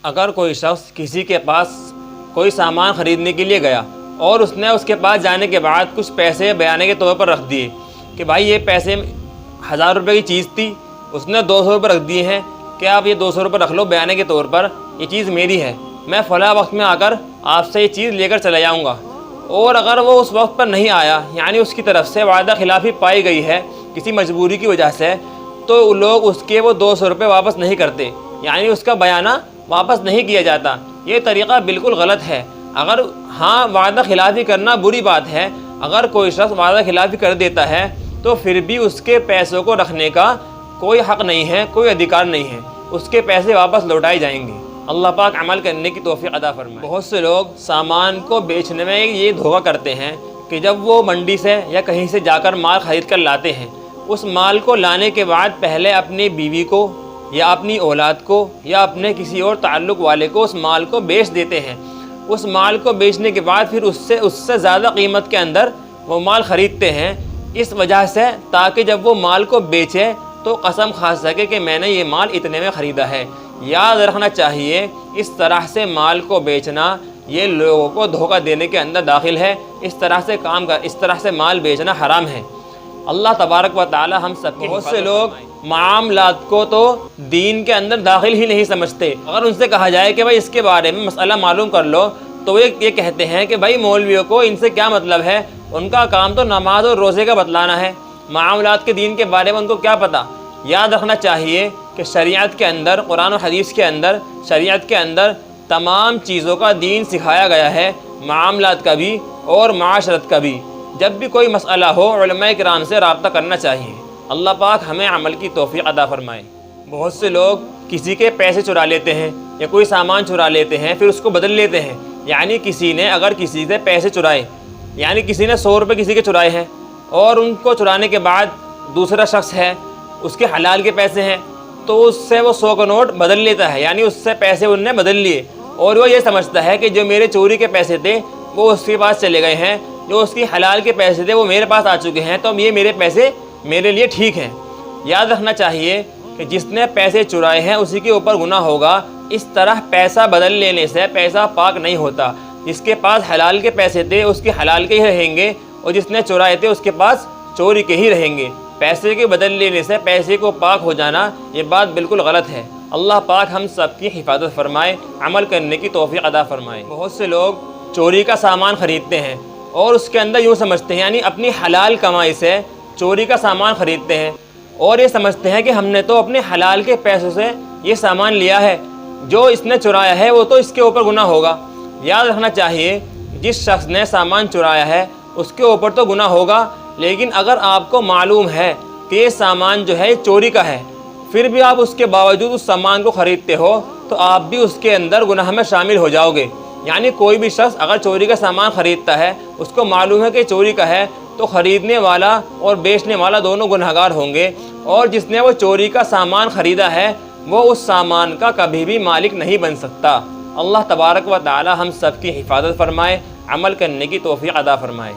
اگر کوئی شخص کسی کے پاس کوئی سامان خریدنے کے لیے گیا اور اس نے اس کے پاس جانے کے بعد کچھ پیسے بیانے کے طور پر رکھ دیے کہ بھائی یہ پیسے 1000 روپے کی چیز تھی، اس نے 200 روپے رکھ دیے ہیں کہ آپ یہ 200 روپے رکھ لو بیانے کے طور پر، یہ چیز میری ہے، میں فلاں وقت میں آ کر آپ سے یہ چیز لے کر چلا جاؤں گا۔ اور اگر وہ اس وقت پر نہیں آیا، یعنی اس کی طرف سے وعدہ خلافی پائی گئی ہے کسی مجبوری کی وجہ سے، تو لوگ اس کے وہ 200 روپے واپس نہیں کرتے، یعنی اس کا بیانہ واپس نہیں کیا جاتا۔ یہ طریقہ بالکل غلط ہے۔ اگر ہاں وعدہ خلافی کرنا بری بات ہے، اگر کوئی شخص وعدہ خلافی کر دیتا ہے تو پھر بھی اس کے پیسوں کو رکھنے کا کوئی حق نہیں ہے، کوئی ادھیکار نہیں ہے، اس کے پیسے واپس لوٹائے جائیں گے۔ اللہ پاک عمل کرنے کی توفیق عطا فرمائے۔ بہت سے لوگ سامان کو بیچنے میں یہ دھوکہ کرتے ہیں کہ جب وہ منڈی سے یا کہیں سے جا کر مال خرید کر لاتے ہیں، اس مال کو لانے کے بعد پہلے اپنی بیوی کو یا اپنی اولاد کو یا اپنے کسی اور تعلق والے کو اس مال کو بیچ دیتے ہیں۔ اس مال کو بیچنے کے بعد پھر اس سے زیادہ قیمت کے اندر وہ مال خریدتے ہیں، اس وجہ سے تاکہ جب وہ مال کو بیچے تو قسم کھا سکے کہ میں نے یہ مال اتنے میں خریدا ہے۔ یاد رکھنا چاہیے اس طرح سے مال کو بیچنا یہ لوگوں کو دھوکہ دینے کے اندر داخل ہے، اس طرح سے مال بیچنا حرام ہے۔ اللہ تبارک و تعالی ہم سب کے بہت سے لوگ معاملات کو تو دین کے اندر داخل ہی نہیں سمجھتے۔ اگر ان سے کہا جائے کہ بھائی اس کے بارے میں مسئلہ معلوم کر لو تو وہ یہ کہتے ہیں کہ بھائی مولویوں کو ان سے کیا مطلب ہے، ان کا کام تو نماز اور روزے کا بتلانا ہے، معاملات کے دین کے بارے میں ان کو کیا پتہ۔ یاد رکھنا چاہیے کہ شریعت کے اندر، قرآن و حدیث کے اندر، شریعت کے اندر تمام چیزوں کا دین سکھایا گیا ہے، معاملات کا بھی اور معاشرت کا بھی۔ جب بھی کوئی مسئلہ ہو علماء کرام سے رابطہ کرنا چاہیے۔ اللہ پاک ہمیں عمل کی توفیق عطا فرمائے۔ بہت سے لوگ کسی کے پیسے چرا لیتے ہیں یا کوئی سامان چرا لیتے ہیں، پھر اس کو بدل لیتے ہیں۔ یعنی کسی نے اگر کسی سے پیسے چرائے، یعنی کسی نے 100 روپے کسی کے چرائے ہیں اور ان کو چرانے کے بعد دوسرا شخص ہے، اس کے حلال کے پیسے ہیں، تو اس سے وہ 100 کا نوٹ بدل لیتا ہے، یعنی اس سے پیسے ان نے بدل لیے، اور وہ یہ سمجھتا ہے کہ جو میرے چوری کے پیسے تھے وہ اس کے پاس چلے گئے ہیں، جو اس کی حلال کے پیسے تھے وہ میرے پاس آ چکے ہیں، تو اب یہ میرے پیسے میرے لیے ٹھیک ہیں۔ یاد رکھنا چاہیے کہ جس نے پیسے چرائے ہیں اسی کے اوپر گناہ ہوگا۔ اس طرح پیسہ بدل لینے سے پیسہ پاک نہیں ہوتا۔ جس کے پاس حلال کے پیسے تھے اس کے حلال کے ہی رہیں گے، اور جس نے چرائے تھے اس کے پاس چوری کے ہی رہیں گے۔ پیسے کے بدل لینے سے پیسے کو پاک ہو جانا یہ بات بالکل غلط ہے۔ اللہ پاک ہم سب کی حفاظت فرمائے، عمل کرنے کی توفیق عطا فرمائے۔ بہت سے لوگ چوری کا سامان خریدتے ہیں اور اس کے اندر یوں سمجھتے ہیں، یعنی اپنی حلال کمائی سے چوری کا سامان خریدتے ہیں اور یہ سمجھتے ہیں کہ ہم نے تو اپنے حلال کے پیسوں سے یہ سامان لیا ہے، جو اس نے چرایا ہے وہ تو اس کے اوپر گناہ ہوگا۔ یاد رکھنا چاہیے جس شخص نے سامان چرایا ہے اس کے اوپر تو گناہ ہوگا، لیکن اگر آپ کو معلوم ہے کہ یہ سامان جو ہے چوری کا ہے، پھر بھی آپ اس کے باوجود اس سامان کو خریدتے ہو تو آپ بھی اس کے اندر گناہ میں شامل ہو جاؤ گے۔ یعنی کوئی بھی شخص اگر چوری کا سامان خریدتا ہے، اس کو معلوم ہے کہ چوری کا ہے، تو خریدنے والا اور بیچنے والا دونوں گنہگار ہوں گے، اور جس نے وہ چوری کا سامان خریدا ہے وہ اس سامان کا کبھی بھی مالک نہیں بن سکتا۔ اللہ تبارک و تعالی ہم سب کی حفاظت فرمائے، عمل کرنے کی توفیق عطا فرمائے۔